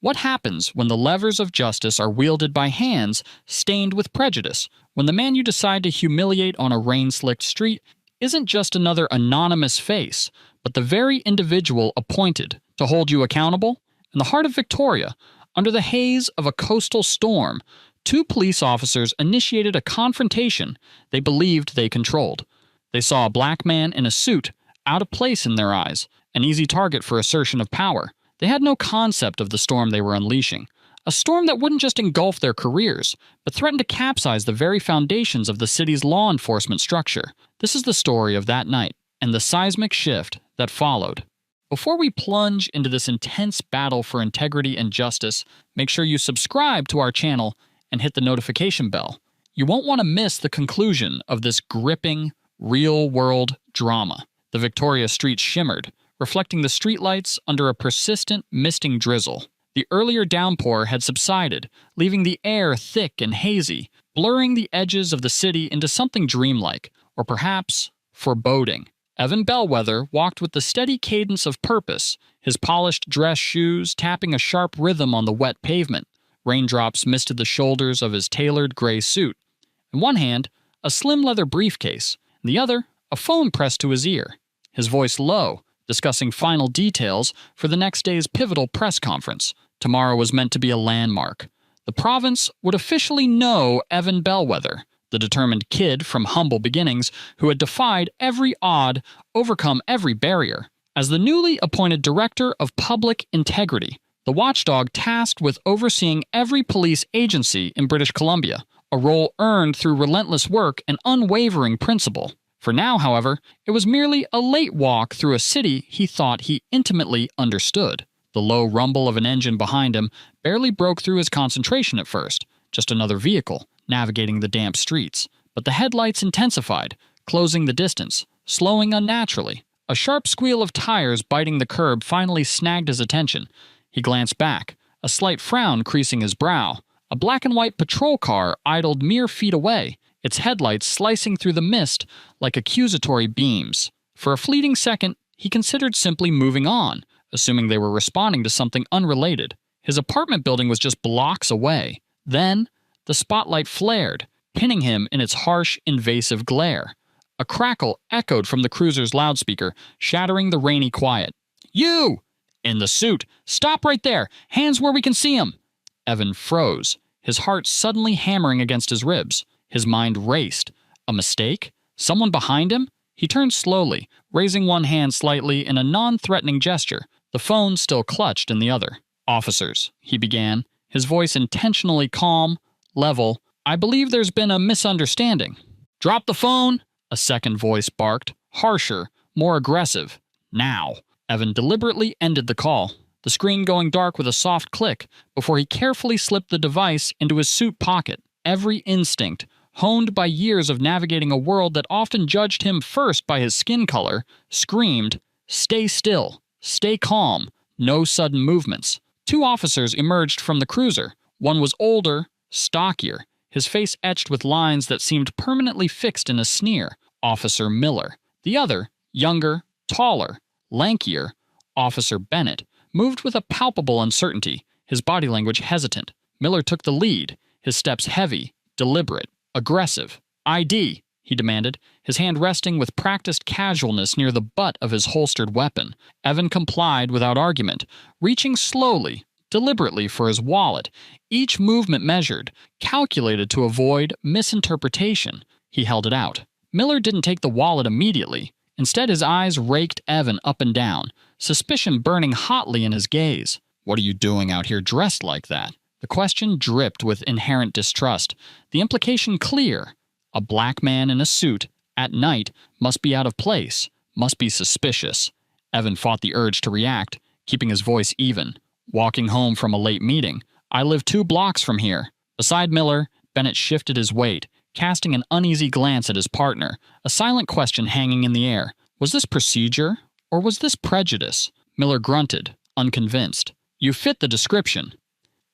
What happens when the levers of justice are wielded by hands stained with prejudice? When the man you decide to humiliate on a rain-slicked street isn't just another anonymous face, but the very individual appointed to hold you accountable? In the heart of Victoria, under the haze of a coastal storm, two police officers initiated a confrontation they believed they controlled. They saw a black man in a suit, out of place in their eyes, an easy target for assertion of power. They had no concept of the storm they were unleashing, a storm that wouldn't just engulf their careers, but threatened to capsize the very foundations of the city's law enforcement structure. This is the story of that night and the seismic shift that followed. Before we plunge into this intense battle for integrity and justice, make sure you subscribe to our channel and hit the notification bell. You won't want to miss the conclusion of this gripping, real-world drama. The Victoria streets shimmered, reflecting the streetlights under a persistent, misting drizzle. The earlier downpour had subsided, leaving the air thick and hazy, blurring the edges of the city into something dreamlike, or perhaps foreboding. Evan Bellweather walked with the steady cadence of purpose, his polished dress shoes tapping a sharp rhythm on the wet pavement. Raindrops misted the shoulders of his tailored gray suit. In one hand, a slim leather briefcase, in the other, a phone pressed to his ear. His voice low, discussing final details for the next day's pivotal press conference. Tomorrow was meant to be a landmark. The province would officially know Evan Bellweather, the determined kid from humble beginnings who had defied every odd, overcome every barrier. As the newly appointed Director of Public Integrity, the watchdog tasked with overseeing every police agency in British Columbia, a role earned through relentless work and unwavering principle. For now, however, it was merely a late walk through a city he thought he intimately understood. The low rumble of an engine behind him barely broke through his concentration at first, just another vehicle navigating the damp streets. But the headlights intensified, closing the distance, slowing unnaturally. A sharp squeal of tires biting the curb finally snagged his attention. He glanced back, a slight frown creasing his brow. A black and white patrol car idled mere feet away, its headlights slicing through the mist like accusatory beams. For a fleeting second, he considered simply moving on, assuming they were responding to something unrelated. His apartment building was just blocks away. Then, the spotlight flared, pinning him in its harsh, invasive glare. A crackle echoed from the cruiser's loudspeaker, shattering the rainy quiet. "You! In the suit! Stop right there! Hands where we can see him!" Evan froze, his heart suddenly hammering against his ribs. His mind raced. A mistake? Someone behind him? He turned slowly, raising one hand slightly in a non-threatening gesture, the phone still clutched in the other. "Officers," he began, his voice intentionally calm, level. "I believe there's been a misunderstanding." "Drop the phone!" a second voice barked, harsher, more aggressive. "Now!" Evan deliberately ended the call, the screen going dark with a soft click before he carefully slipped the device into his suit pocket. Every instinct, honed by years of navigating a world that often judged him first by his skin color, screamed, "Stay still, stay calm, no sudden movements." Two officers emerged from the cruiser. One was older, stockier, his face etched with lines that seemed permanently fixed in a sneer, Officer Miller. The other, younger, taller, lankier, Officer Bennett, moved with a palpable uncertainty, his body language hesitant. Miller took the lead, his steps heavy, deliberate, aggressive. "ID," he demanded, his hand resting with practiced casualness near the butt of his holstered weapon. Evan complied without argument, reaching slowly, deliberately for his wallet, each movement measured, calculated to avoid misinterpretation. He held it out. Miller didn't take the wallet immediately. Instead, his eyes raked Evan up and down, suspicion burning hotly in his gaze. "What are you doing out here dressed like that?" The question dripped with inherent distrust, the implication clear. A black man in a suit, at night, must be out of place, must be suspicious. Evan fought the urge to react, keeping his voice even. "Walking home from a late meeting. I live 2 blocks from here." Beside Miller, Bennett shifted his weight, casting an uneasy glance at his partner, a silent question hanging in the air. Was this procedure, or was this prejudice? Miller grunted, unconvinced. "You fit the description."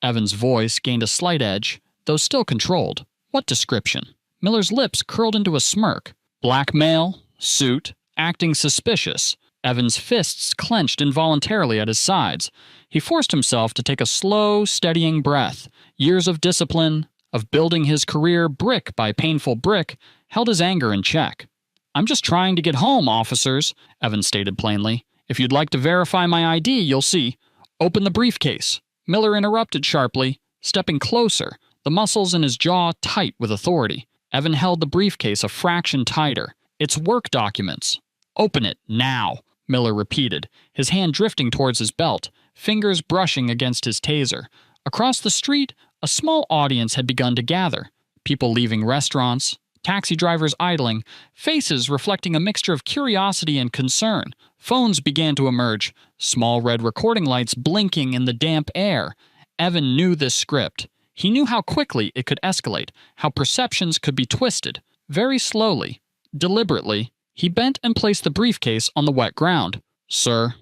Evan's voice gained a slight edge, though still controlled. "What description?" Miller's lips curled into a smirk. "Black male, suit, acting suspicious. Evan's fists clenched involuntarily at his sides. He forced himself to take a slow, steadying breath. Years of discipline, of building his career brick by painful brick, held his anger in check. "I'm just trying to get home, officers," Evan stated plainly. "If you'd like to verify my ID, you'll see." "Open the briefcase," Miller interrupted sharply, stepping closer, the muscles in his jaw tight with authority. Evan held the briefcase a fraction tighter. "It's work documents." "Open it, now," Miller repeated, his hand drifting towards his belt, fingers brushing against his taser. Across the street, a small audience had begun to gather. People leaving restaurants, taxi drivers idling, faces reflecting a mixture of curiosity and concern. Phones began to emerge, small red recording lights blinking in the damp air. Evan knew this script. He knew how quickly it could escalate, how perceptions could be twisted. Very slowly, deliberately, he bent and placed the briefcase on the wet ground. "Sir."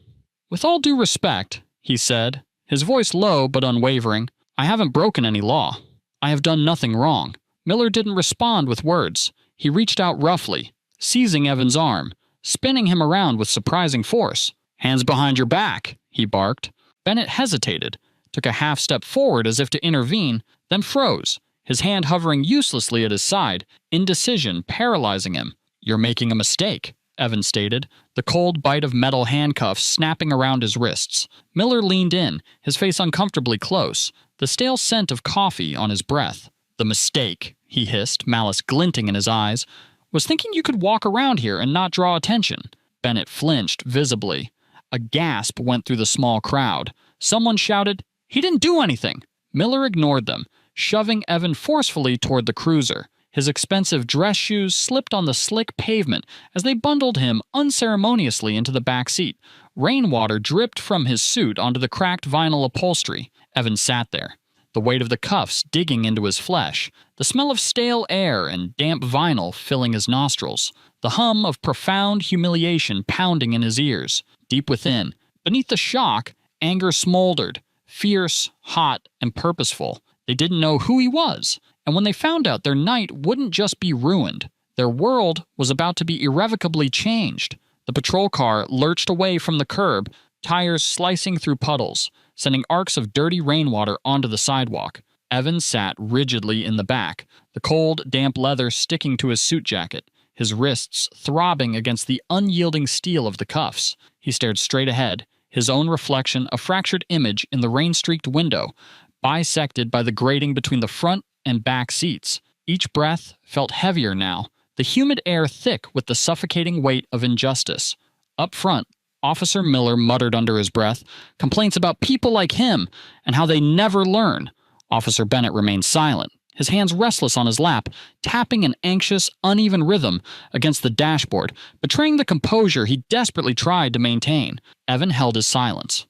"With all due respect," he said, his voice low but unwavering, "I haven't broken any law. I have done nothing wrong." Miller didn't respond with words. He reached out roughly, seizing Evan's arm, spinning him around with surprising force. "Hands behind your back," he barked. Bennett hesitated, took a half step forward as if to intervene, then froze, his hand hovering uselessly at his side, indecision paralyzing him. "You're making a mistake," Evan stated, the cold bite of metal handcuffs snapping around his wrists. Miller leaned in, his face uncomfortably close, the stale scent of coffee on his breath. "The mistake," he hissed, malice glinting in his eyes, "was thinking you could walk around here and not draw attention." Bennett flinched visibly. A gasp went through the small crowd. Someone shouted, "He didn't do anything!" Miller ignored them, shoving Evan forcefully toward the cruiser. His expensive dress shoes slipped on the slick pavement as they bundled him unceremoniously into the back seat. Rainwater dripped from his suit onto the cracked vinyl upholstery. Evan sat there, the weight of the cuffs digging into his flesh, the smell of stale air and damp vinyl filling his nostrils, the hum of profound humiliation pounding in his ears. Deep within, beneath the shock, anger smoldered, fierce, hot, and purposeful. They didn't know who he was, and when they found out, their night wouldn't just be ruined. Their world was about to be irrevocably changed. The patrol car lurched away from the curb, tires slicing through puddles, sending arcs of dirty rainwater onto the sidewalk. Evan sat rigidly in the back, the cold, damp leather sticking to his suit jacket, his wrists throbbing against the unyielding steel of the cuffs. He stared straight ahead, his own reflection a fractured image in the rain-streaked window, bisected by the grating between the front and back seats. Each breath felt heavier now, the humid air thick with the suffocating weight of injustice. Up front, Officer Miller muttered under his breath, complaints about people like him and how they never learn. Officer Bennett remained silent, his hands restless on his lap, tapping an anxious, uneven rhythm against the dashboard, betraying the composure he desperately tried to maintain. Evan held his silence.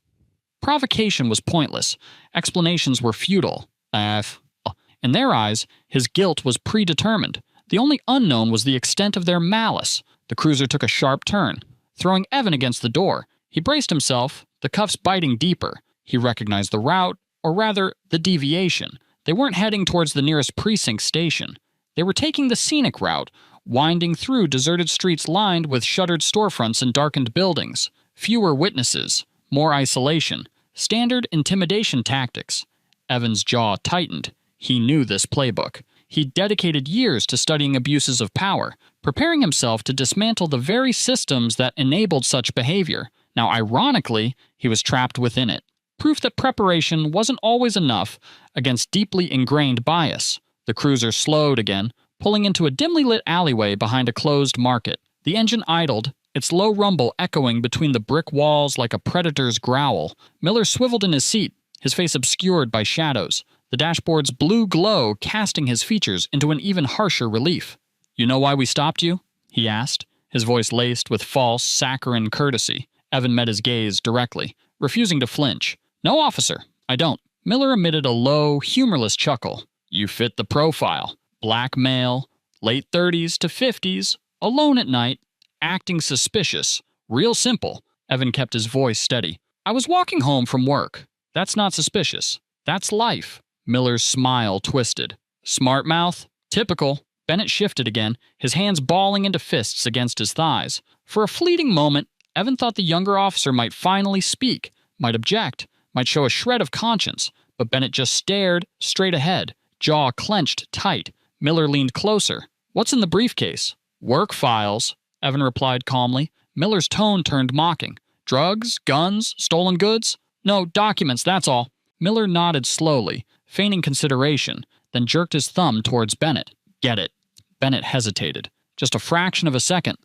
Provocation was pointless. Explanations were futile. In their eyes, his guilt was predetermined. The only unknown was the extent of their malice. The cruiser took a sharp turn, throwing Evan against the door. He braced himself, the cuffs biting deeper. He recognized the route, or rather, the deviation. They weren't heading towards the nearest precinct station. They were taking the scenic route, winding through deserted streets lined with shuttered storefronts and darkened buildings. Fewer witnesses, more isolation. Standard intimidation tactics. Evan's jaw tightened. He knew this playbook. He'd dedicated years to studying abuses of power, preparing himself to dismantle the very systems that enabled such behavior. Now, ironically, he was trapped within it. Proof that preparation wasn't always enough against deeply ingrained bias. The cruiser slowed again, pulling into a dimly lit alleyway behind a closed market. The engine idled, its low rumble echoing between the brick walls like a predator's growl. Miller swiveled in his seat, his face obscured by shadows, the dashboard's blue glow casting his features into an even harsher relief. "You know why we stopped you?" he asked, his voice laced with false, saccharine courtesy. Evan met his gaze directly, refusing to flinch. "No, officer, I don't." Miller emitted a low, humorless chuckle. "You fit the profile. Black male, late 30s to 50s, alone at night, acting suspicious. Real simple." Evan kept his voice steady. "I was walking home from work. That's not suspicious. That's life." Miller's smile twisted. "Smart mouth? Typical." Bennett shifted again, his hands balling into fists against his thighs. For a fleeting moment, Evan thought the younger officer might finally speak, might object, might show a shred of conscience, but Bennett just stared straight ahead, jaw clenched tight. Miller leaned closer. "What's in the briefcase?" "Work files," Evan replied calmly. Miller's tone turned mocking. "Drugs? Guns? Stolen goods?" "No, documents, that's all." Miller nodded slowly, feigning consideration, then jerked his thumb towards Bennett. "Get it." Bennett hesitated. Just a fraction of a second,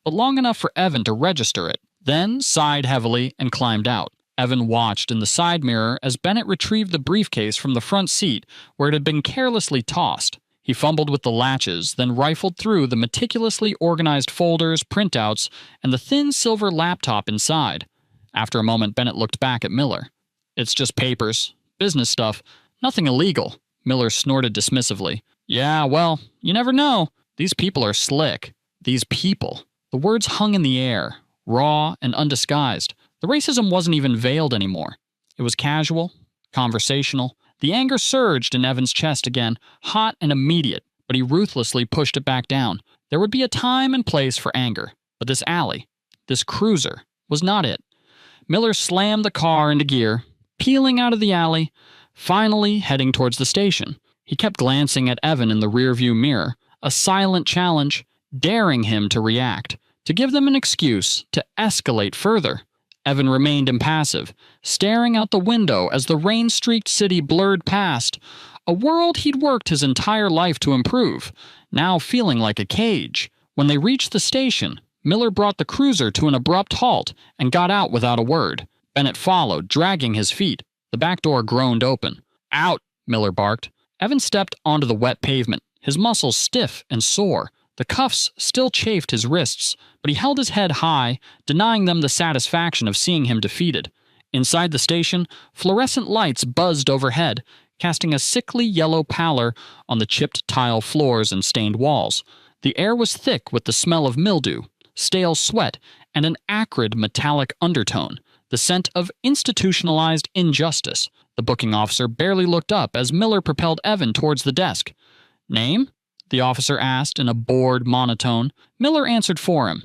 but long enough for Evan to register it, then sighed heavily and climbed out. Evan watched in the side mirror as Bennett retrieved the briefcase from the front seat where it had been carelessly tossed. He fumbled with the latches, then rifled through the meticulously organized folders, printouts, and the thin silver laptop inside. After a moment, Bennett looked back at Miller. "It's just papers. Business stuff. Nothing illegal," Miller snorted dismissively. "Yeah, well, you never know. These people are slick." These people. The words hung in the air, raw and undisguised. The racism wasn't even veiled anymore. It was casual, conversational. The anger surged in Evan's chest again, hot and immediate, but he ruthlessly pushed it back down. There would be a time and place for anger, but this alley, this cruiser, was not it. Miller slammed the car into gear, peeling out of the alley, finally heading towards the station. He kept glancing at Evan in the rearview mirror, a silent challenge, daring him to react, to give them an excuse, to escalate further. Evan remained impassive, staring out the window as the rain-streaked city blurred past, a world he'd worked his entire life to improve, now feeling like a cage. When they reached the station, Miller brought the cruiser to an abrupt halt and got out without a word. Bennett followed, dragging his feet. The back door groaned open. "Out!" Miller barked. Evan stepped onto the wet pavement, his muscles stiff and sore. The cuffs still chafed his wrists, but he held his head high, denying them the satisfaction of seeing him defeated. Inside the station, fluorescent lights buzzed overhead, casting a sickly yellow pallor on the chipped tile floors and stained walls. The air was thick with the smell of mildew, stale sweat, and an acrid metallic undertone, the scent of institutionalized injustice. The booking officer barely looked up as Miller propelled Evan towards the desk. "Name?" the officer asked in a bored monotone. Miller answered for him.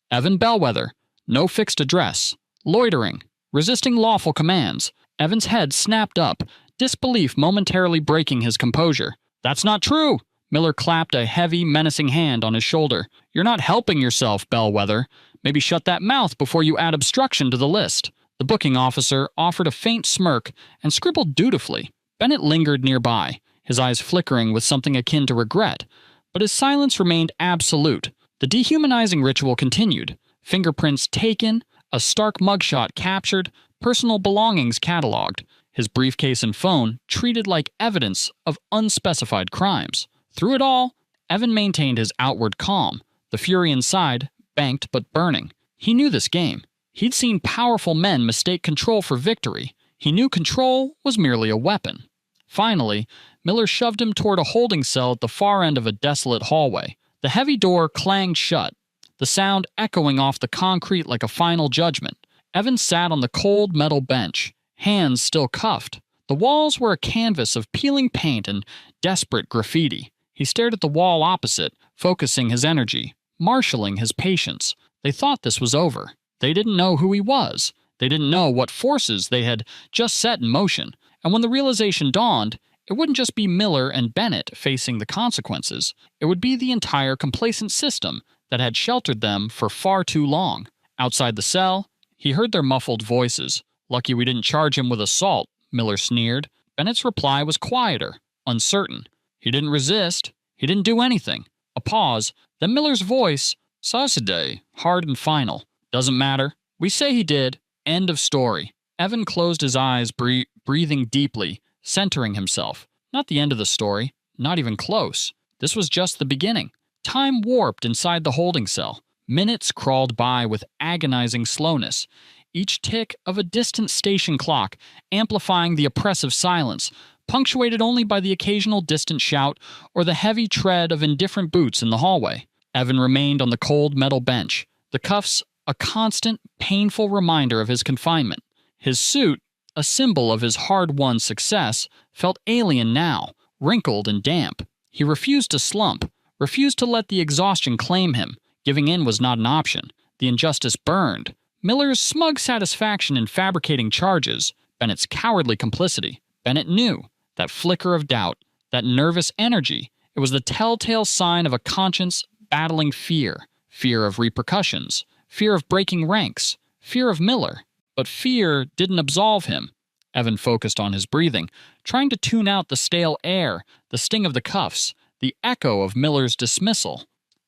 "Evan Bellweather. No fixed address. Loitering. Resisting lawful commands." Evan's head snapped up, disbelief momentarily breaking his composure. "That's not true!" Miller clapped a heavy, menacing hand on his shoulder. "You're not helping yourself, Bellweather. Maybe shut that mouth before you add obstruction to the list." The booking officer offered a faint smirk and scribbled dutifully. Bennett lingered nearby, his eyes flickering with something akin to regret, but his silence remained absolute. The dehumanizing ritual continued. Fingerprints taken, a stark mugshot captured, personal belongings cataloged, his briefcase and phone treated like evidence of unspecified crimes. Through it all, Evan maintained his outward calm, the fury inside banked but burning. He knew this game. He'd seen powerful men mistake control for victory. He knew control was merely a weapon. Finally, Miller shoved him toward a holding cell at the far end of a desolate hallway. The heavy door clanged shut, the sound echoing off the concrete like a final judgment. Evan sat on the cold metal bench, hands still cuffed. The walls were a canvas of peeling paint and desperate graffiti. He stared at the wall opposite, focusing his energy, marshaling his patience. They thought this was over. They didn't know who he was. They didn't know what forces they had just set in motion. And when the realization dawned, it wouldn't just be Miller and Bennett facing the consequences. It would be the entire complacent system that had sheltered them for far too long. Outside the cell, he heard their muffled voices. "Lucky we didn't charge him with assault," Miller sneered. Bennett's reply was quieter, uncertain. He didn't resist. He didn't do anything. A pause, then Miller's voice, "Sauciday," hard and final. "Doesn't matter. We say he did. End of story." Evan closed his eyes, breathing deeply, centering himself. Not the end of the story. Not even close. This was just the beginning. Time warped inside the holding cell. Minutes crawled by with agonizing slowness, each tick of a distant station clock amplifying the oppressive silence, punctuated only by the occasional distant shout or the heavy tread of indifferent boots in the hallway. Evan remained on the cold metal bench, the cuffs a constant, painful reminder of his confinement. His suit, a symbol of his hard-won success, felt alien now, wrinkled and damp. He refused to slump, refused to let the exhaustion claim him. Giving in was not an option. The injustice burned. Miller's smug satisfaction in fabricating charges, Bennett's cowardly complicity. Bennett knew. That flicker of doubt, that nervous energy, it was the telltale sign of a conscience battling fear. Fear of repercussions, fear of breaking ranks, fear of Miller. But fear didn't absolve him. Evan focused on his breathing, trying to tune out the stale air, the sting of the cuffs, the echo of Miller's dismissal.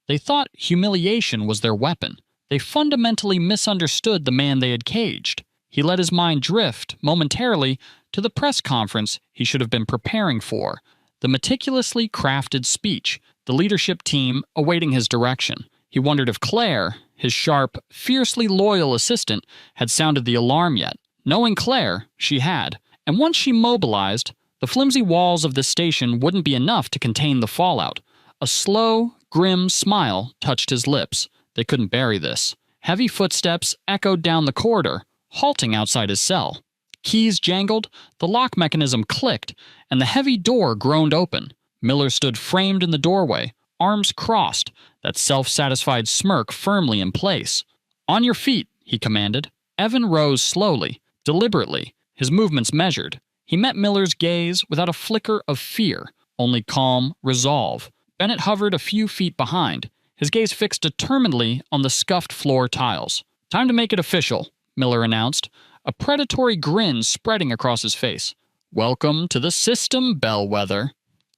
They thought humiliation was their weapon. They fundamentally misunderstood the man they had caged. He let his mind drift, momentarily, to the press conference he should have been preparing for, the meticulously crafted speech, the leadership team awaiting his direction. He wondered if Claire, his sharp, fiercely loyal assistant, had sounded the alarm yet. Knowing Claire, she had. And once she mobilized, the flimsy walls of this station wouldn't be enough to contain the fallout. A slow, grim smile touched his lips. They couldn't bury this. Heavy footsteps echoed down the corridor, halting outside his cell. Keys jangled, the lock mechanism clicked, and the heavy door groaned open. Miller stood framed in the doorway, arms crossed, that self-satisfied smirk firmly in place. "On your feet," he commanded. Evan rose slowly, deliberately, his movements measured. He met Miller's gaze without a flicker of fear, only calm resolve. Bennett hovered a few feet behind, his gaze fixed determinedly on the scuffed floor tiles. "Time to make it official," Miller announced, a predatory grin spreading across his face. "Welcome to the system, Bellweather."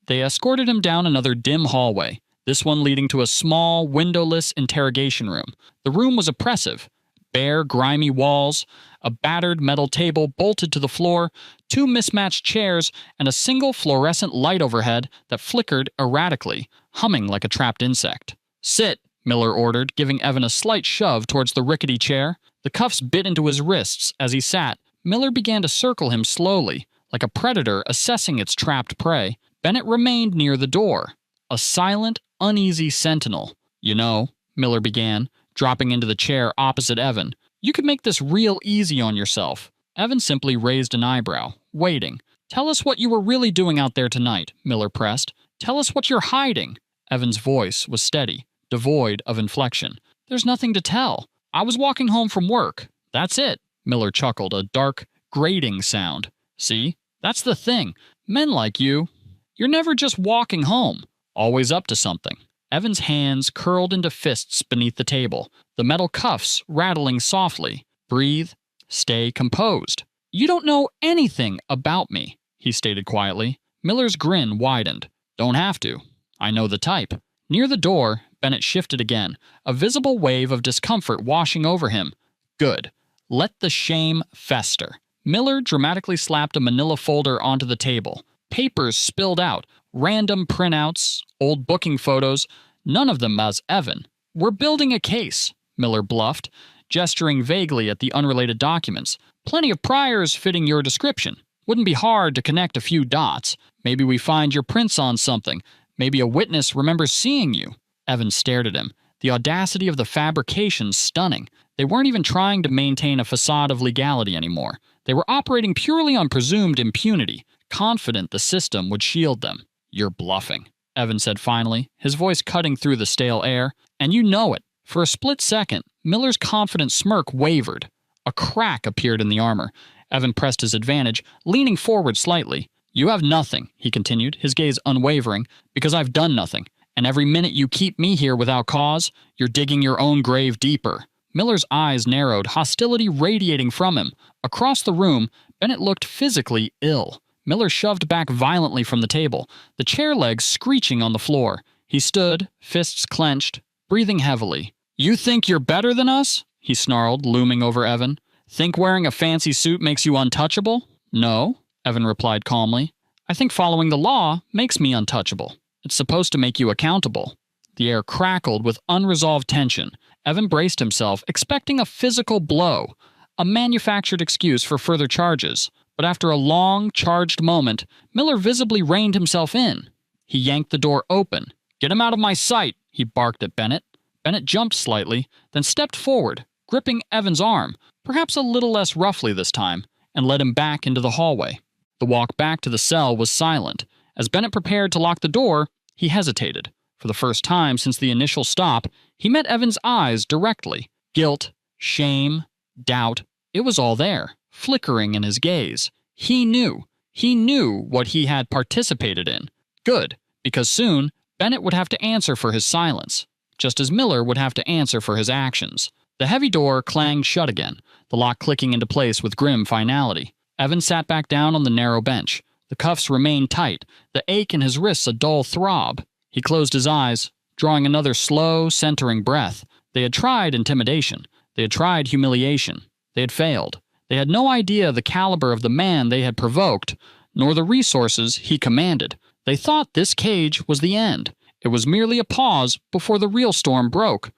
They escorted him down another dim hallway, this one leading to a small, windowless interrogation room. The room was oppressive. Bare, grimy walls, a battered metal table bolted to the floor, two mismatched chairs, and a single fluorescent light overhead that flickered erratically, humming like a trapped insect. "Sit," Miller ordered, giving Evan a slight shove towards the rickety chair. The cuffs bit into his wrists as he sat. Miller began to circle him slowly, like a predator assessing its trapped prey. Bennett remained near the door, a silent, uneasy sentinel. "You know," Miller began, dropping into the chair opposite Evan, "you could make this real easy on yourself." Evan simply raised an eyebrow, waiting. "Tell us what you were really doing out there tonight," Miller pressed. "Tell us what you're hiding." Evan's voice was steady, devoid of inflection. "There's nothing to tell. I was walking home from work. That's it." Miller chuckled, a dark, grating sound. "See? That's the thing. Men like you, you're never just walking home. Always up to something." Evan's hands curled into fists beneath the table, the metal cuffs rattling softly. "Breathe. Stay composed." "You don't know anything about me," he stated quietly. Miller's grin widened. "Don't have to. I know the type." Near the door, Bennett shifted again, a visible wave of discomfort washing over him. "Good. Let the shame fester." Miller dramatically slapped a manila folder onto the table. Papers spilled out, random printouts, old booking photos, none of them as Evan. "We're building a case," Miller bluffed, gesturing vaguely at the unrelated documents. "Plenty of priors fitting your description. Wouldn't be hard to connect a few dots. Maybe we find your prints on something. Maybe a witness remembers seeing you." Evan stared at him, the audacity of the fabrication stunning. They weren't even trying to maintain a facade of legality anymore. They were operating purely on presumed impunity, confident the system would shield them. "You're bluffing," Evan said finally, his voice cutting through the stale air. "And you know it." For a split second, Miller's confident smirk wavered. A crack appeared in the armor. Evan pressed his advantage, leaning forward slightly. "You have nothing," he continued, his gaze unwavering, "because I've done nothing. And every minute you keep me here without cause, you're digging your own grave deeper." Miller's eyes narrowed, hostility radiating from him. Across the room, Bennett looked physically ill. Miller shoved back violently from the table, the chair legs screeching on the floor. He stood, fists clenched, breathing heavily. "You think you're better than us?" he snarled, looming over Evan. "Think wearing a fancy suit makes you untouchable?" "No," Evan replied calmly. "I think following the law makes me untouchable. It's supposed to make you accountable." The air crackled with unresolved tension. Evan braced himself, expecting a physical blow, a manufactured excuse for further charges. But after a long, charged moment, Miller visibly reined himself in. He yanked the door open. "Get him out of my sight," he barked at Bennett. Bennett jumped slightly, then stepped forward, gripping Evan's arm, perhaps a little less roughly this time, and led him back into the hallway. The walk back to the cell was silent. As Bennett prepared to lock the door, he hesitated. For the first time since the initial stop, he met Evan's eyes directly. Guilt, shame, doubt. It was all there, flickering in his gaze. He knew. He knew what he had participated in. Good, because soon Bennett would have to answer for his silence, just as Miller would have to answer for his actions. The heavy door clanged shut again, the lock clicking into place with grim finality. Evan sat back down on the narrow bench. The cuffs remained tight, the ache in his wrists a dull throb. He closed his eyes, drawing another slow, centering breath. They had tried intimidation. They had tried humiliation. They had failed. They had no idea the caliber of the man they had provoked, nor the resources he commanded. They thought this cage was the end. It was merely a pause before the real storm broke.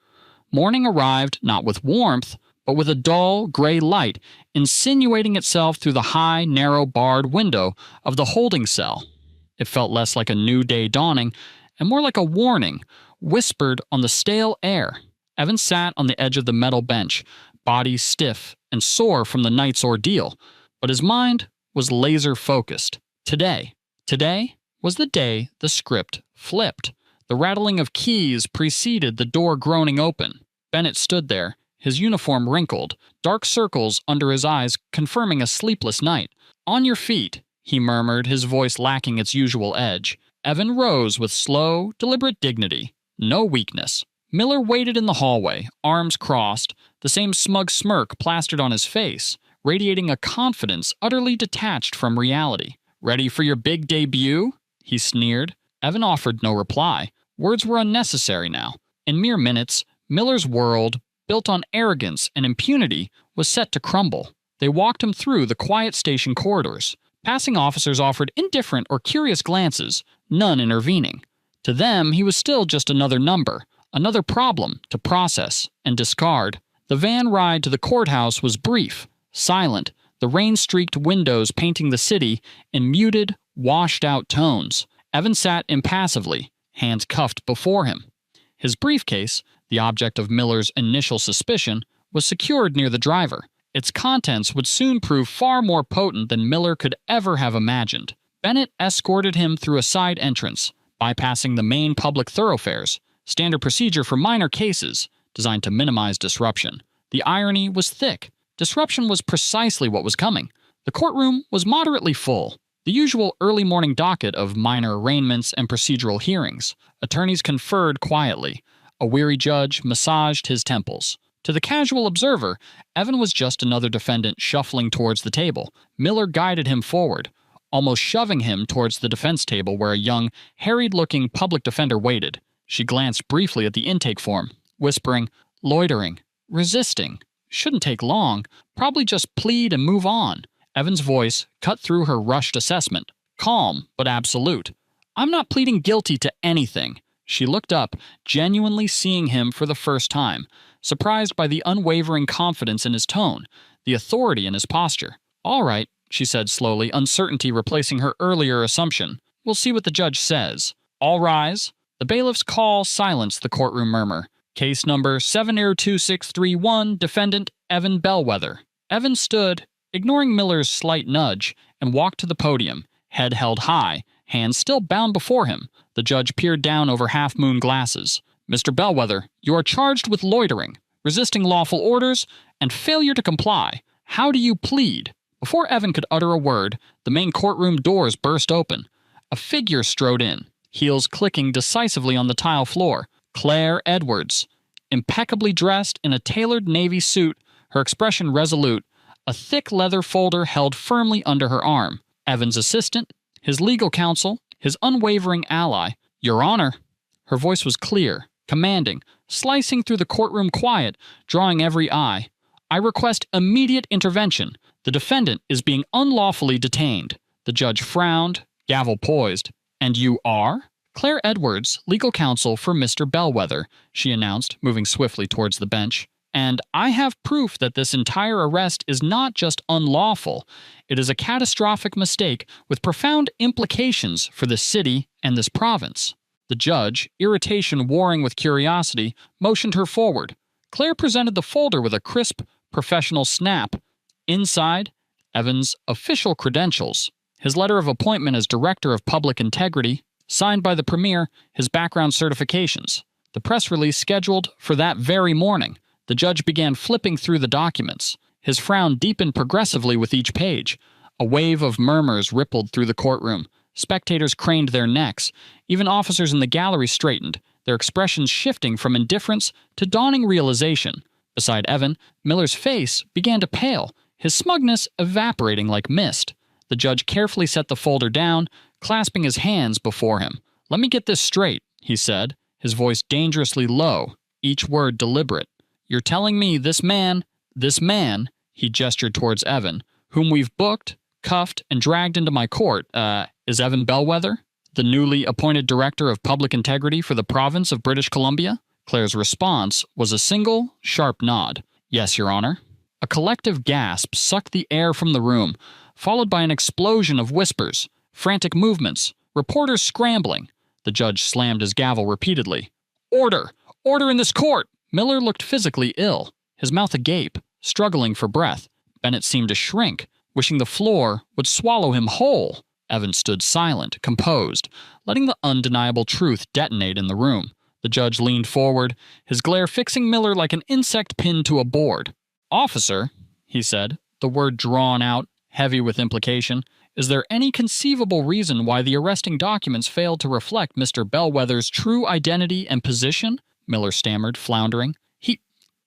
Morning arrived not with warmth, but with a dull, gray light insinuating itself through the high, narrow, barred window of the holding cell. It felt less like a new day dawning and more like a warning, whispered on the stale air. Evan sat on the edge of the metal bench, body stiff and sore from the night's ordeal, but his mind was laser-focused. Today was the day the script flipped. The rattling of keys preceded the door groaning open. Bennett stood there, his uniform wrinkled, dark circles under his eyes confirming a sleepless night. "On your feet," he murmured, his voice lacking its usual edge. Evan rose with slow, deliberate dignity. No weakness. Miller waited in the hallway, arms crossed, the same smug smirk plastered on his face, radiating a confidence utterly detached from reality. "Ready for your big debut?" he sneered. Evan offered no reply. Words were unnecessary now. In mere minutes, Miller's world, built on arrogance and impunity, was set to crumble. They walked him through the quiet station corridors. Passing officers offered indifferent or curious glances, none intervening. To them, he was still just another number, another problem to process and discard. The van ride to the courthouse was brief, silent, the rain-streaked windows painting the city in muted, washed-out tones. Evan sat impassively, hands cuffed before him. His briefcase, the object of Miller's initial suspicion, was secured near the driver. Its contents would soon prove far more potent than Miller could ever have imagined. Bennett escorted him through a side entrance, bypassing the main public thoroughfares, standard procedure for minor cases, designed to minimize disruption. The irony was thick. Disruption was precisely what was coming. The courtroom was moderately full. The usual early morning docket of minor arraignments and procedural hearings. Attorneys conferred quietly. A weary judge massaged his temples. To the casual observer, Evan was just another defendant shuffling towards the table. Miller guided him forward, almost shoving him towards the defense table where a young, harried-looking public defender waited. She glanced briefly at the intake form, whispering, "Loitering, resisting. Shouldn't take long. Probably just plead and move on." Evan's voice cut through her rushed assessment, calm but absolute. "I'm not pleading guilty to anything." She looked up, genuinely seeing him for the first time, surprised by the unwavering confidence in his tone, the authority in his posture. "All right," she said slowly, uncertainty replacing her earlier assumption. "We'll see what the judge says. All rise." The bailiff's call silenced the courtroom murmur. "Case number 702631, defendant Evan Bellweather." Evan stood, ignoring Miller's slight nudge, and walked to the podium, head held high, hands still bound before him. The judge peered down over half-moon glasses. "Mr. Bellweather, you are charged with loitering, resisting lawful orders, and failure to comply. How do you plead?" Before Evan could utter a word, the main courtroom doors burst open. A figure strode in, heels clicking decisively on the tile floor. Claire Edwards. Impeccably dressed in a tailored navy suit, her expression resolute, a thick leather folder held firmly under her arm. Evan's assistant, his legal counsel, his unwavering ally. "Your Honor." Her voice was clear, commanding, slicing through the courtroom quiet, drawing every eye. "I request immediate intervention. The defendant is being unlawfully detained." The judge frowned, gavel poised. "And you are?" "Claire Edwards, legal counsel for Mr. Bellweather," she announced, moving swiftly towards the bench. "And I have proof that this entire arrest is not just unlawful. It is a catastrophic mistake with profound implications for this city and this province." The judge, irritation warring with curiosity, motioned her forward. Claire presented the folder with a crisp, professional snap. Inside, Evan's official credentials, his letter of appointment as Director of Public Integrity, signed by the Premier, his background certifications. The press release scheduled for that very morning. The judge began flipping through the documents. His frown deepened progressively with each page. A wave of murmurs rippled through the courtroom. Spectators craned their necks. Even officers in the gallery straightened, their expressions shifting from indifference to dawning realization. Beside Evan, Miller's face began to pale, his smugness evaporating like mist. The judge carefully set the folder down, clasping his hands before him. "Let me get this straight," he said, his voice dangerously low, each word deliberate. "You're telling me this man, he gestured towards Evan, whom we've booked, cuffed, and dragged into my court, is Evan Bellweather, the newly appointed Director of Public Integrity for the province of British Columbia?" Claire's response was a single, sharp nod. "Yes, Your Honor." A collective gasp sucked the air from the room, followed by an explosion of whispers, frantic movements, reporters scrambling. The judge slammed his gavel repeatedly. "Order! Order in this court!" Miller looked physically ill, his mouth agape, struggling for breath. Bennett seemed to shrink, wishing the floor would swallow him whole. Evan stood silent, composed, letting the undeniable truth detonate in the room. The judge leaned forward, his glare fixing Miller like an insect pinned to a board. "Officer," he said, the word drawn out, heavy with implication, "is there any conceivable reason why the arresting documents failed to reflect Mr. Bellweather's true identity and position?" Miller stammered, floundering.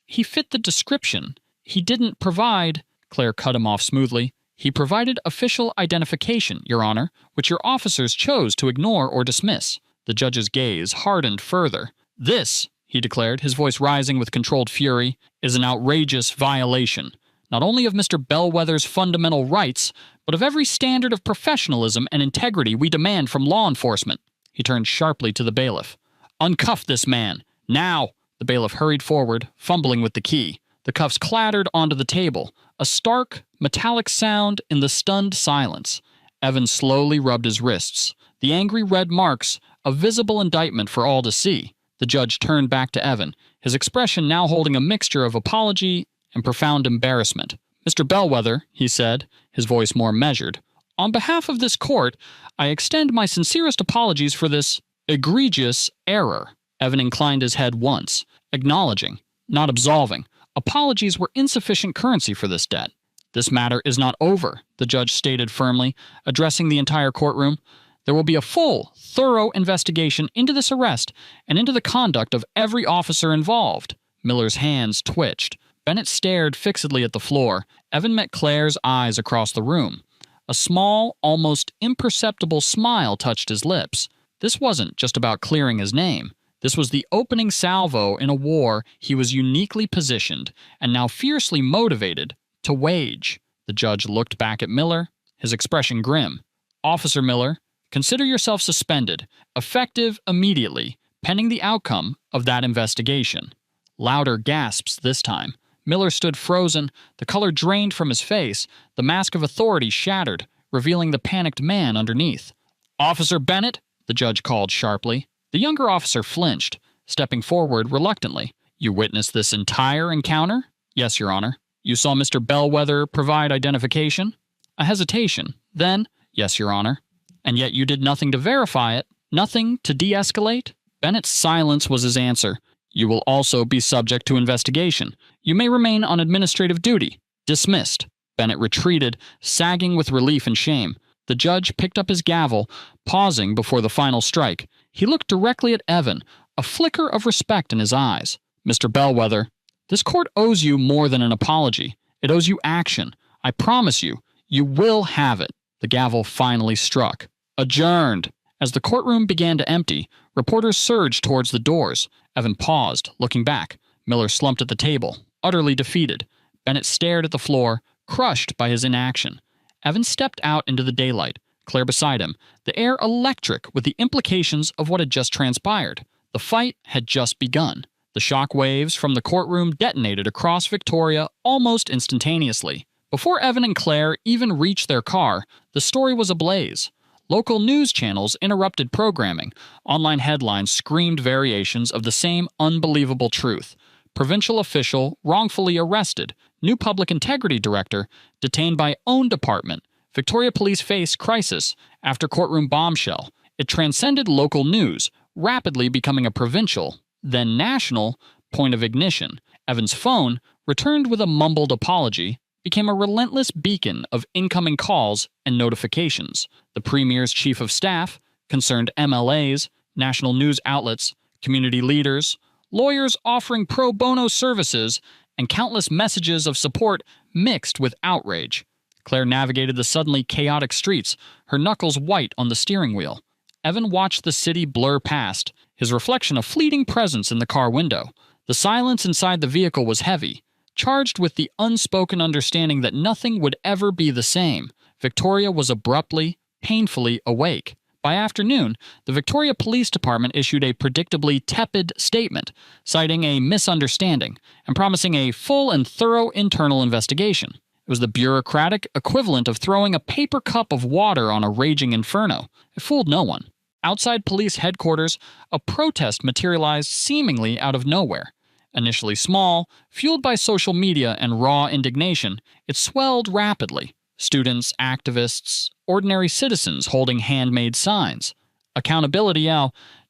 He fit the description. He didn't provide," Claire cut him off smoothly. "He provided official identification, Your Honor, which your officers chose to ignore or dismiss." The judge's gaze hardened further. "This," he declared, his voice rising with controlled fury, "is an outrageous violation, not only of Mr. Bellweather's fundamental rights, but of every standard of professionalism and integrity we demand from law enforcement." He turned sharply to the bailiff. "Uncuff this man, now!" The bailiff hurried forward, fumbling with the key. The cuffs clattered onto the table, a stark, metallic sound in the stunned silence. Evan slowly rubbed his wrists, the angry red marks a visible indictment for all to see. The judge turned back to Evan, his expression now holding a mixture of apology and profound embarrassment. "Mr. Bellweather," he said, his voice more measured, "on behalf of this court, I extend my sincerest apologies for this egregious error." Evan inclined his head once, acknowledging, not absolving. Apologies were insufficient currency for this debt. "This matter is not over," the judge stated firmly, addressing the entire courtroom. "There will be a full, thorough investigation into this arrest and into the conduct of every officer involved." Miller's hands twitched. Bennett stared fixedly at the floor. Evan met Claire's eyes across the room. A small, almost imperceptible smile touched his lips. This wasn't just about clearing his name. This was the opening salvo in a war he was uniquely positioned, and now fiercely motivated, to wage. The judge looked back at Miller, his expression grim. "Officer Miller, consider yourself suspended, effective immediately, pending the outcome of that investigation." Louder gasps this time. Miller stood frozen, the color drained from his face, the mask of authority shattered, revealing the panicked man underneath. "Officer Bennett," the judge called sharply. The younger officer flinched, stepping forward reluctantly. "You witnessed this entire encounter?" "Yes, Your Honor." "You saw Mr. Bellweather provide identification?" A hesitation. Then, "Yes, Your Honor." "And yet you did nothing to verify it? Nothing to de-escalate?" Bennett's silence was his answer. "You will also be subject to investigation. You may remain on administrative duty." "Dismissed." Bennett retreated, sagging with relief and shame. The judge picked up his gavel, pausing before the final strike. He looked directly at Evan, a flicker of respect in his eyes. "Mr. Bellweather, this court owes you more than an apology. It owes you action. I promise you, you will have it." The gavel finally struck. "Adjourned." As the courtroom began to empty, reporters surged towards the doors. Evan paused, looking back. Miller slumped at the table, utterly defeated. Bennett stared at the floor, crushed by his inaction. Evan stepped out into the daylight, Claire beside him, the air electric with the implications of what had just transpired. The fight had just begun. The shock waves from the courtroom detonated across Victoria almost instantaneously. Before Evan and Claire even reached their car, the story was ablaze. Local news channels interrupted programming. Online headlines screamed variations of the same unbelievable truth. Provincial official wrongfully arrested. New public integrity director detained by own department. Victoria Police face crisis after courtroom bombshell. It transcended local news, rapidly becoming a provincial, then national, point of ignition. Evan's phone returned with a mumbled apology, became a relentless beacon of incoming calls and notifications. The Premier's chief of staff, concerned MLAs, national news outlets, community leaders, lawyers offering pro bono services, and countless messages of support mixed with outrage. Claire navigated the suddenly chaotic streets, her knuckles white on the steering wheel. Evan watched the city blur past, his reflection a fleeting presence in the car window. The silence inside the vehicle was heavy, charged with the unspoken understanding that nothing would ever be the same. Victoria was abruptly, painfully awake. By afternoon, the Victoria Police Department issued a predictably tepid statement, citing a misunderstanding and promising a full and thorough internal investigation. It was the bureaucratic equivalent of throwing a paper cup of water on a raging inferno. It fooled no one. Outside police headquarters, a protest materialized seemingly out of nowhere. Initially small, fueled by social media and raw indignation, it swelled rapidly. Students, activists, ordinary citizens holding handmade signs. Accountability,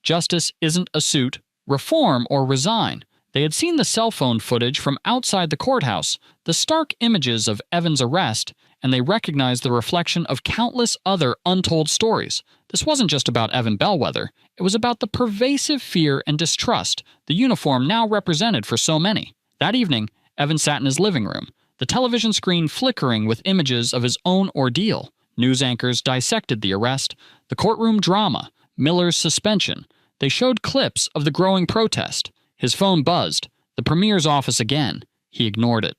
justice isn't a suit, reform or resign. They had seen the cell phone footage from outside the courthouse, the stark images of Evan's arrest, and they recognized the reflection of countless other untold stories. This wasn't just about Evan Bellweather. It was about the pervasive fear and distrust the uniform now represented for so many. That evening, Evan sat in his living room, the television screen flickering with images of his own ordeal. News anchors dissected the arrest, the courtroom drama, Miller's suspension. They showed clips of the growing protest. His phone buzzed. The Premier's office again. He ignored it.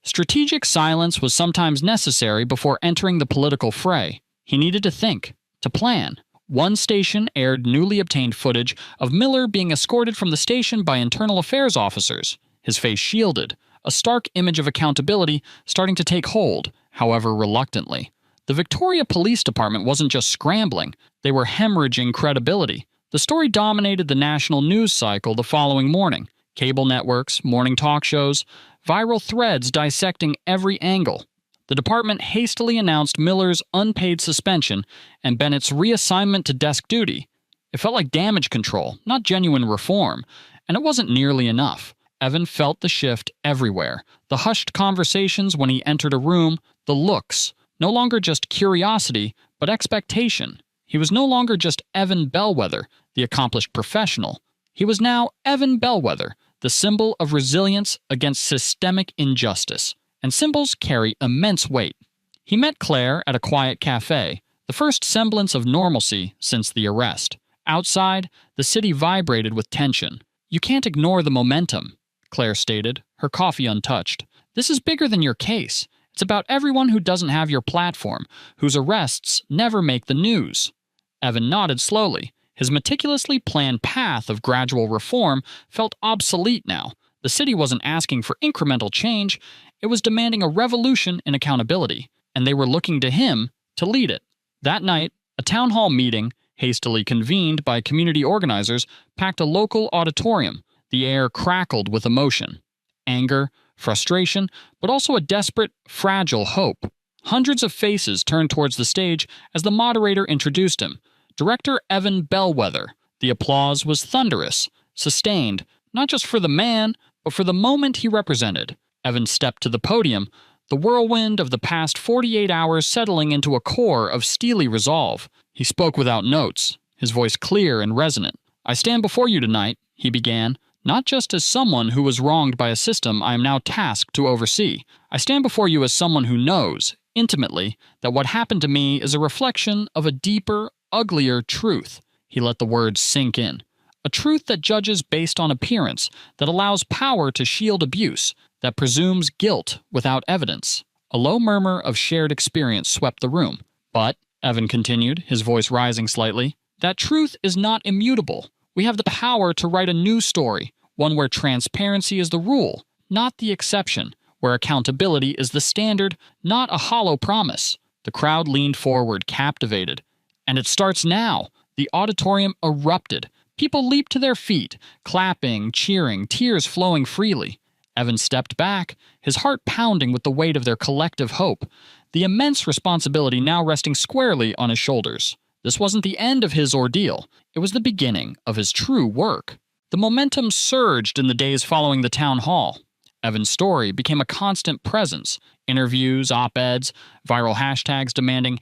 Strategic silence was sometimes necessary before entering the political fray. He needed to think, to plan. One station aired newly obtained footage of Miller being escorted from the station by internal affairs officers, his face shielded, a stark image of accountability starting to take hold, however reluctantly. The Victoria Police Department wasn't just scrambling, they were hemorrhaging credibility. The story dominated the national news cycle the following morning. Cable networks, morning talk shows, viral threads dissecting every angle. The department hastily announced Miller's unpaid suspension and Bennett's reassignment to desk duty. It felt like damage control, not genuine reform, and it wasn't nearly enough. Evan felt the shift everywhere. The hushed conversations when he entered a room, the looks, no longer just curiosity, but expectation. He was no longer just Evan Bellweather, the accomplished professional. He was now Evan Bellweather, the symbol of resilience against systemic injustice. And symbols carry immense weight. He met Claire at a quiet cafe, the first semblance of normalcy since the arrest. Outside, the city vibrated with tension. "You can't ignore the momentum," Claire stated, her coffee untouched. "This is bigger than your case. It's about everyone who doesn't have your platform, whose arrests never make the news." Evan nodded slowly. His meticulously planned path of gradual reform felt obsolete now. The city wasn't asking for incremental change, it was demanding a revolution in accountability, and they were looking to him to lead it. That night, a town hall meeting, hastily convened by community organizers, packed a local auditorium. The air crackled with emotion. Anger, frustration, but also a desperate, fragile hope. Hundreds of faces turned towards the stage as the moderator introduced him. Director Evan Bellweather. The applause was thunderous, sustained, not just for the man, but for the moment he represented. Evan stepped to the podium, the whirlwind of the past 48 hours settling into a core of steely resolve. He spoke without notes, his voice clear and resonant. "I stand before you tonight," he began, "not just as someone who was wronged by a system I am now tasked to oversee. I stand before you as someone who knows, intimately, that what happened to me is a reflection of a deeper, uglier truth." He let the words sink in. A truth that judges based on appearance, that allows power to shield abuse, that presumes guilt without evidence. A low murmur of shared experience swept the room. "But," Evan continued, his voice rising slightly, "that truth is not immutable. We have the power to write a new story, one where transparency is the rule, not the exception, where accountability is the standard, not a hollow promise." The crowd leaned forward, captivated. "And it starts now." The auditorium erupted. People leaped to their feet, clapping, cheering, tears flowing freely. Evan stepped back, his heart pounding with the weight of their collective hope, the immense responsibility now resting squarely on his shoulders. This wasn't the end of his ordeal. It was the beginning of his true work. The momentum surged in the days following the town hall. Evan's story became a constant presence. Interviews, op-eds, viral hashtags demanding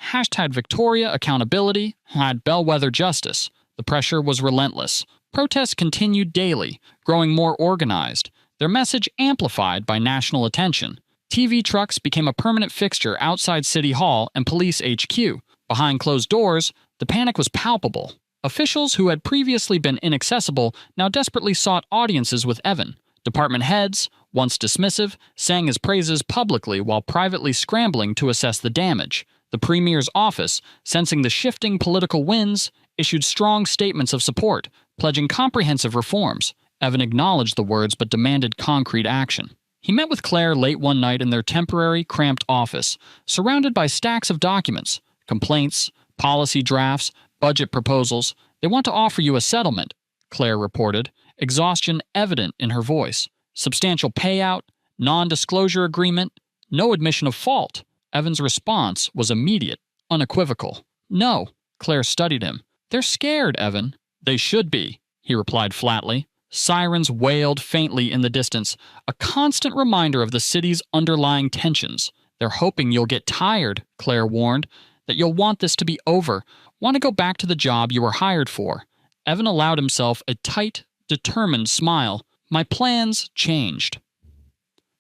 #Victoria accountability, #Bellweather justice. The pressure was relentless. Protests continued daily, growing more organized, their message amplified by national attention. TV trucks became a permanent fixture outside City Hall and Police HQ. Behind closed doors, the panic was palpable. Officials who had previously been inaccessible now desperately sought audiences with Evan. Department heads, once dismissive, sang his praises publicly while privately scrambling to assess the damage. The Premier's office, sensing the shifting political winds, issued strong statements of support, pledging comprehensive reforms. Evan acknowledged the words but demanded concrete action. He met with Claire late one night in their temporary, cramped office, surrounded by stacks of documents, complaints, policy drafts, budget proposals. "They want to offer you a settlement," Claire reported, exhaustion evident in her voice. "Substantial payout, non-disclosure agreement, no admission of fault." Evan's response was immediate, unequivocal. "No." Claire studied him. "They're scared, Evan." "They should be," he replied flatly. Sirens wailed faintly in the distance, a constant reminder of the city's underlying tensions. "They're hoping you'll get tired," Claire warned, "that you'll want this to be over, want to go back to the job you were hired for." Evan allowed himself a tight, determined smile. "My plans changed."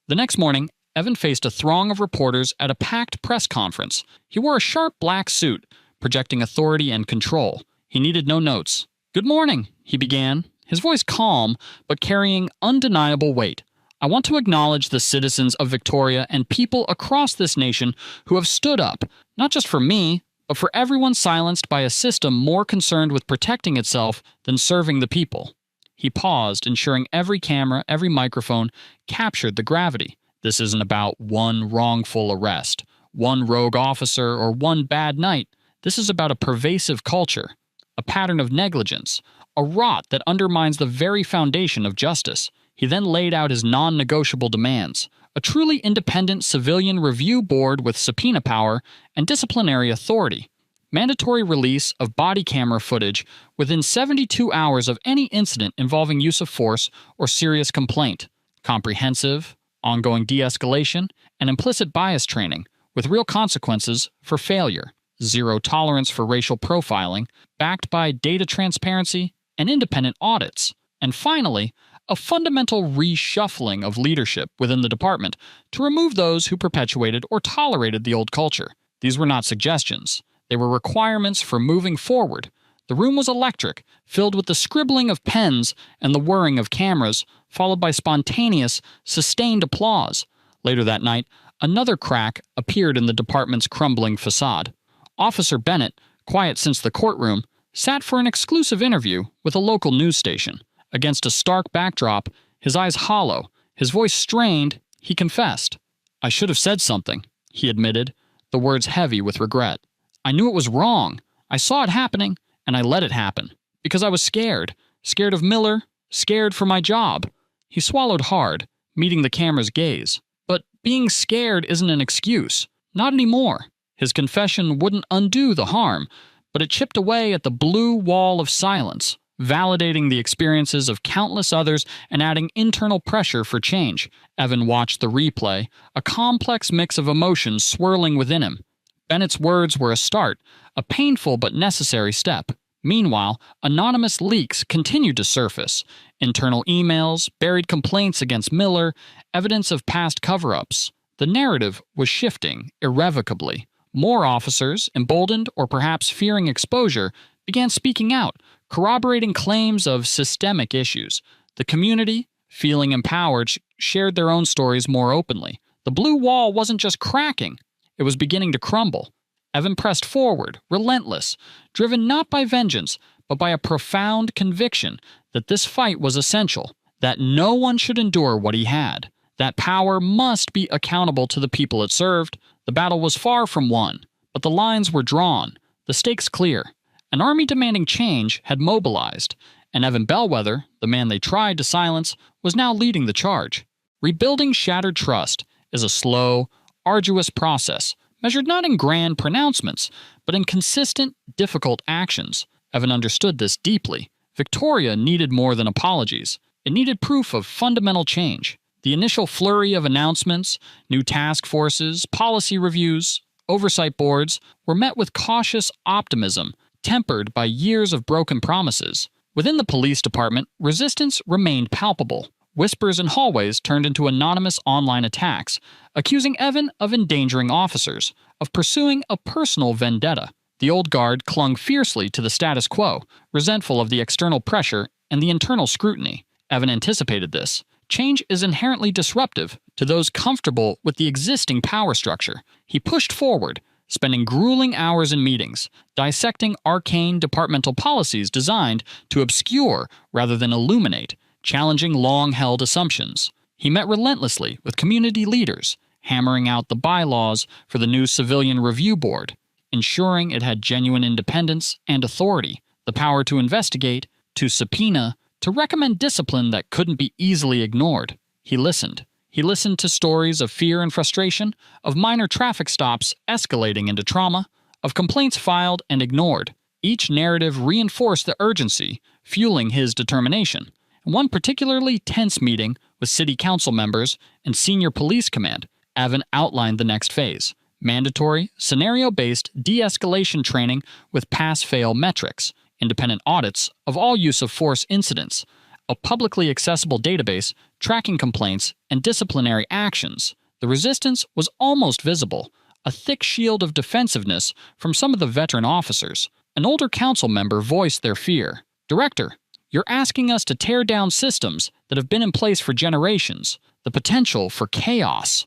The next morning, Evan faced a throng of reporters at a packed press conference. He wore a sharp black suit, projecting authority and control. He needed no notes. "Good morning," he began, his voice calm but carrying undeniable weight. "I want to acknowledge the citizens of Victoria and people across this nation who have stood up, not just for me, but for everyone silenced by a system more concerned with protecting itself than serving the people." He paused, ensuring every camera, every microphone captured the gravity. This isn't about one wrongful arrest, one rogue officer, or one bad night. This is about a pervasive culture, a pattern of negligence, a rot that undermines the very foundation of justice. He then laid out his non-negotiable demands: a truly independent civilian review board with subpoena power and disciplinary authority, mandatory release of body camera footage within 72 hours of any incident involving use of force or serious complaint, comprehensive, ongoing de-escalation, and implicit bias training, with real consequences for failure, zero tolerance for racial profiling, backed by data transparency and independent audits, and finally, a fundamental reshuffling of leadership within the department to remove those who perpetuated or tolerated the old culture. These were not suggestions. They were requirements for moving forward. The room was electric, filled with the scribbling of pens and the whirring of cameras, followed by spontaneous, sustained applause. Later that night, another crack appeared in the department's crumbling facade. Officer Bennett, quiet since the courtroom, sat for an exclusive interview with a local news station. Against a stark backdrop, his eyes hollow, his voice strained, he confessed. "I should have said something," he admitted, the words heavy with regret. "I knew it was wrong. I saw it happening, and I let it happen. Because I was scared. Scared of Miller, scared for my job." He swallowed hard, meeting the camera's gaze. But being scared isn't an excuse. Not anymore. His confession wouldn't undo the harm, but it chipped away at the blue wall of silence, validating the experiences of countless others and adding internal pressure for change. Evan watched the replay, a complex mix of emotions swirling within him. Bennett's words were a start, a painful but necessary step. Meanwhile, anonymous leaks continued to surface. Internal emails, buried complaints against Miller, evidence of past cover-ups. The narrative was shifting irrevocably. More officers, emboldened or perhaps fearing exposure, began speaking out, corroborating claims of systemic issues. The community, feeling empowered, shared their own stories more openly. The blue wall wasn't just cracking, it was beginning to crumble. Evan pressed forward, relentless, driven not by vengeance, but by a profound conviction that this fight was essential, that no one should endure what he had, that power must be accountable to the people it served. The battle was far from won, but the lines were drawn, the stakes clear. An army demanding change had mobilized, and Evan Bellweather, the man they tried to silence, was now leading the charge. Rebuilding shattered trust is a slow, arduous process, measured not in grand pronouncements, but in consistent, difficult actions. Evan understood this deeply. Victoria needed more than apologies. It needed proof of fundamental change. The initial flurry of announcements, new task forces, policy reviews, oversight boards were met with cautious optimism, tempered by years of broken promises. Within the police department, resistance remained palpable. Whispers in hallways turned into anonymous online attacks, accusing Evan of endangering officers, of pursuing a personal vendetta. The old guard clung fiercely to the status quo, resentful of the external pressure and the internal scrutiny. Evan anticipated this. Change is inherently disruptive to those comfortable with the existing power structure. He pushed forward, spending grueling hours in meetings, dissecting arcane departmental policies designed to obscure rather than illuminate, challenging long-held assumptions. He met relentlessly with community leaders, hammering out the bylaws for the new Civilian Review Board, ensuring it had genuine independence and authority, the power to investigate, to subpoena, to recommend discipline that couldn't be easily ignored. He listened. He listened to stories of fear and frustration, of minor traffic stops escalating into trauma, of complaints filed and ignored. Each narrative reinforced the urgency, fueling his determination. In one particularly tense meeting with city council members and senior police command, Evan outlined the next phase: mandatory, scenario-based de-escalation training with pass-fail metrics, independent audits of all use of force incidents, a publicly accessible database tracking complaints and disciplinary actions. The resistance was almost visible, a thick shield of defensiveness from some of the veteran officers. An older council member voiced their fear. "Director, you're asking us to tear down systems that have been in place for generations. The potential for chaos."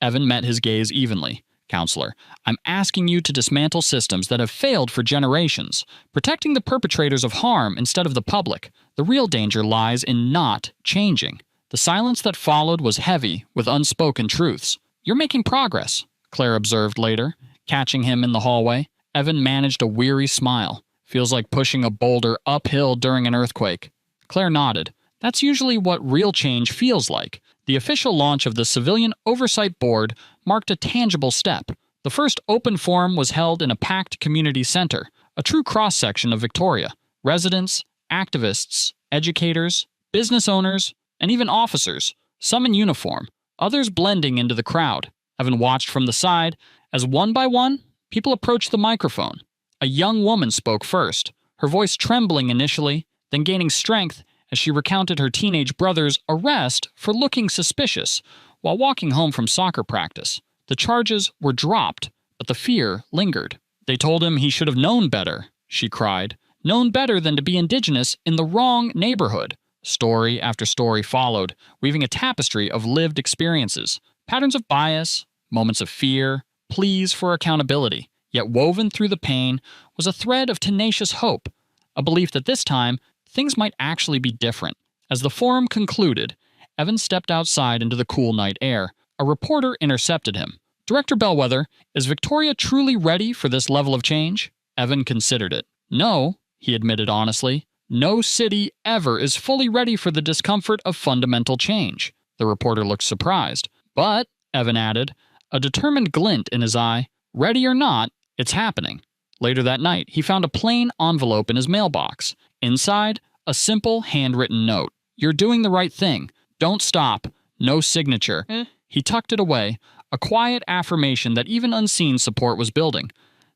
Evan met his gaze evenly. "Counselor, I'm asking you to dismantle systems that have failed for generations, protecting the perpetrators of harm instead of the public. The real danger lies in not changing." The silence that followed was heavy with unspoken truths. "You're making progress," Claire observed later, catching him in the hallway. Evan managed a weary smile. "Feels like pushing a boulder uphill during an earthquake." Claire nodded. "That's usually what real change feels like." The official launch of the Civilian Oversight Board marked a tangible step. The first open forum was held in a packed community center, a true cross-section of Victoria. Residents, activists, educators, business owners, and even officers, some in uniform, others blending into the crowd. Evan watched from the side as one by one, people approached the microphone. A young woman spoke first, her voice trembling initially, then gaining strength as she recounted her teenage brother's arrest for looking suspicious while walking home from soccer practice. The charges were dropped, but the fear lingered. "They told him he should have known better," she cried. "Known better than to be Indigenous in the wrong neighborhood." Story after story followed, weaving a tapestry of lived experiences, patterns of bias, moments of fear, pleas for accountability. Yet woven through the pain was a thread of tenacious hope, a belief that this time things might actually be different. As the forum concluded, Evan stepped outside into the cool night air. A reporter intercepted him. "Director Bellweather, is Victoria truly ready for this level of change?" Evan considered it. "No," he admitted honestly. "No city ever is fully ready for the discomfort of fundamental change." The reporter looked surprised. "But," Evan added, a determined glint in his eye, "ready or not, it's happening." Later that night, he found a plain envelope in his mailbox. Inside, a simple handwritten note. "You're doing the right thing. Don't stop. No signature." He tucked it away, a quiet affirmation that even unseen support was building.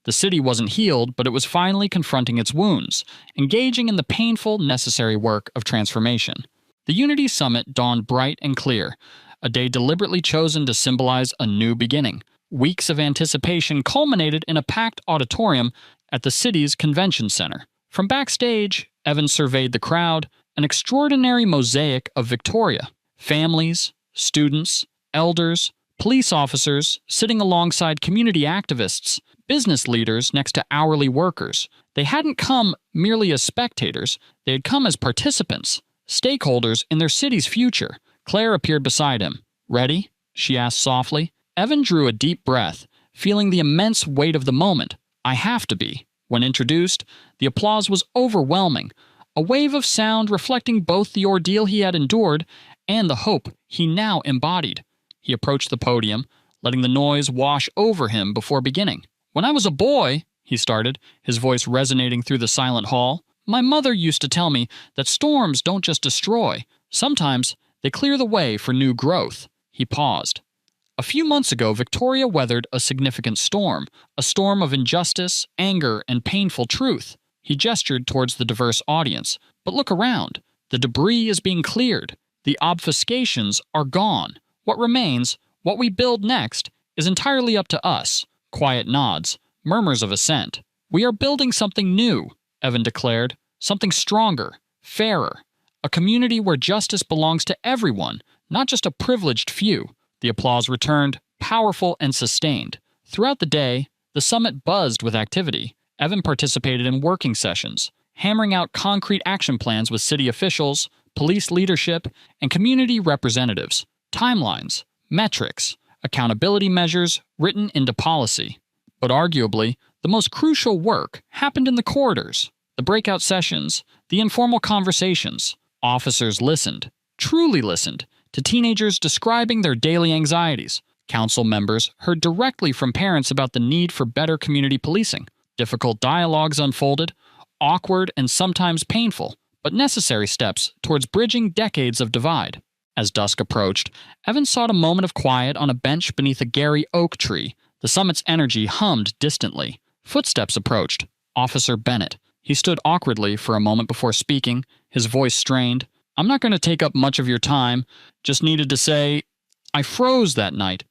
The city wasn't healed, but it was finally confronting its wounds, engaging in the painful, necessary work of transformation. The Unity Summit dawned bright and clear, a day deliberately chosen to symbolize a new beginning. Weeks of anticipation culminated in a packed auditorium at the city's convention center. From backstage, Evan surveyed the crowd, an extraordinary mosaic of Victoria. Families, students, elders, police officers sitting alongside community activists, business leaders next to hourly workers. They hadn't come merely as spectators, they had come as participants, stakeholders in their city's future. Claire appeared beside him. "Ready?" she asked softly. Evan drew a deep breath, feeling the immense weight of the moment. "I have to be." When introduced, the applause was overwhelming, a wave of sound reflecting both the ordeal he had endured and the hope he now embodied. He approached the podium, letting the noise wash over him before beginning. "When I was a boy," he started, his voice resonating through the silent hall, "my mother used to tell me that storms don't just destroy. Sometimes They clear the way for new growth. He paused. A few months ago, Victoria weathered a significant storm, a storm of injustice, anger, and painful truth. He gestured towards the diverse audience. But look around. The debris is being cleared. The obfuscations are gone. What remains, what we build next, is entirely up to us. Quiet nods, murmurs of assent. We are building something new, Evan declared. Something stronger, fairer. A community where justice belongs to everyone, not just a privileged few. The applause returned, powerful and sustained. Throughout the day, the summit buzzed with activity. Evan participated in working sessions, hammering out concrete action plans with city officials, police leadership, and community representatives. Timelines, metrics, accountability measures written into policy. But arguably, the most crucial work happened in the corridors. The breakout sessions, the informal conversations. Officers listened, truly listened, to teenagers describing their daily anxieties. Council members heard directly from parents about the need for better community policing. Difficult dialogues unfolded, awkward and sometimes painful, but necessary steps towards bridging decades of divide. As dusk approached, Evan sought a moment of quiet on a bench beneath a Gary oak tree. The summit's energy hummed distantly. Footsteps approached. Officer Bennett. He stood awkwardly for a moment before speaking, his voice strained. "I'm not going to take up much of your time. Just needed to say, I froze that night.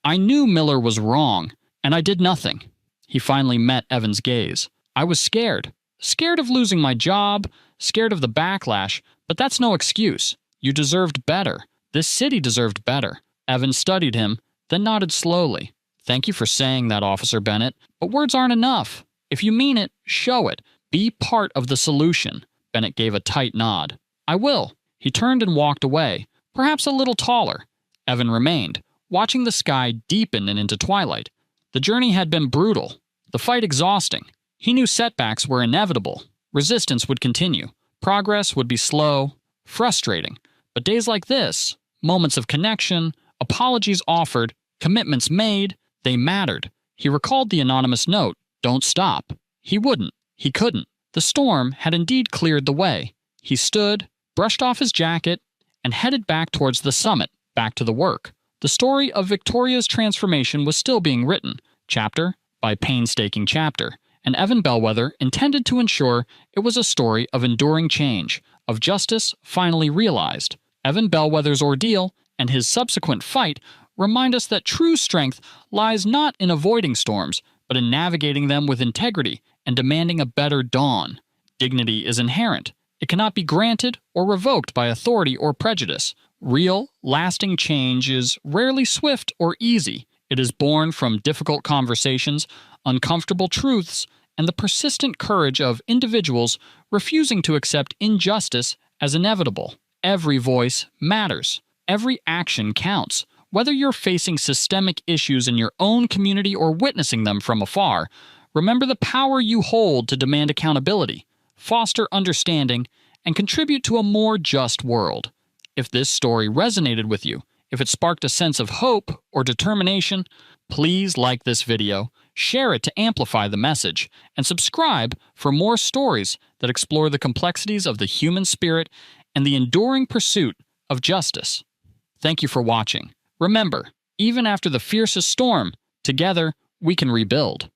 I knew Miller was wrong, and I did nothing." He finally met Evan's gaze. "I was scared. Scared of losing my job, scared of the backlash, but that's no excuse. You deserved better. This city deserved better." Evan studied him, then nodded slowly. "Thank you for saying that, Officer Bennett, but words aren't enough. If you mean it, show it. Be part of the solution." Bennett gave a tight nod. "I will." He turned and walked away, perhaps a little taller. Evan remained, watching the sky deepen and into twilight. The journey had been brutal, the fight exhausting. He knew setbacks were inevitable. Resistance would continue. Progress would be slow, frustrating. But days like this, moments of connection, apologies offered, commitments made, they mattered. He recalled the anonymous note, "Don't stop." He wouldn't. He couldn't. The storm had indeed cleared the way. He stood, brushed off his jacket, and headed back towards the summit, back to the work. The story of Victoria's transformation was still being written, chapter by painstaking chapter, and Evan Bellweather intended to ensure it was a story of enduring change, of justice finally realized. Evan Bellweather's ordeal and his subsequent fight remind us that true strength lies not in avoiding storms, but in navigating them with integrity and demanding a better dawn. Dignity is inherent. It cannot be granted or revoked by authority or prejudice. Real, lasting change is rarely swift or easy. It is born from difficult conversations, uncomfortable truths, and the persistent courage of individuals refusing to accept injustice as inevitable. Every voice matters. Every action counts. Whether you're facing systemic issues in your own community or witnessing them from afar, remember the power you hold to demand accountability, foster understanding, and contribute to a more just world. If this story resonated with you, if it sparked a sense of hope or determination, please like this video, share it to amplify the message, and subscribe for more stories that explore the complexities of the human spirit and the enduring pursuit of justice. Thank you for watching. Remember, even after the fiercest storm, together we can rebuild.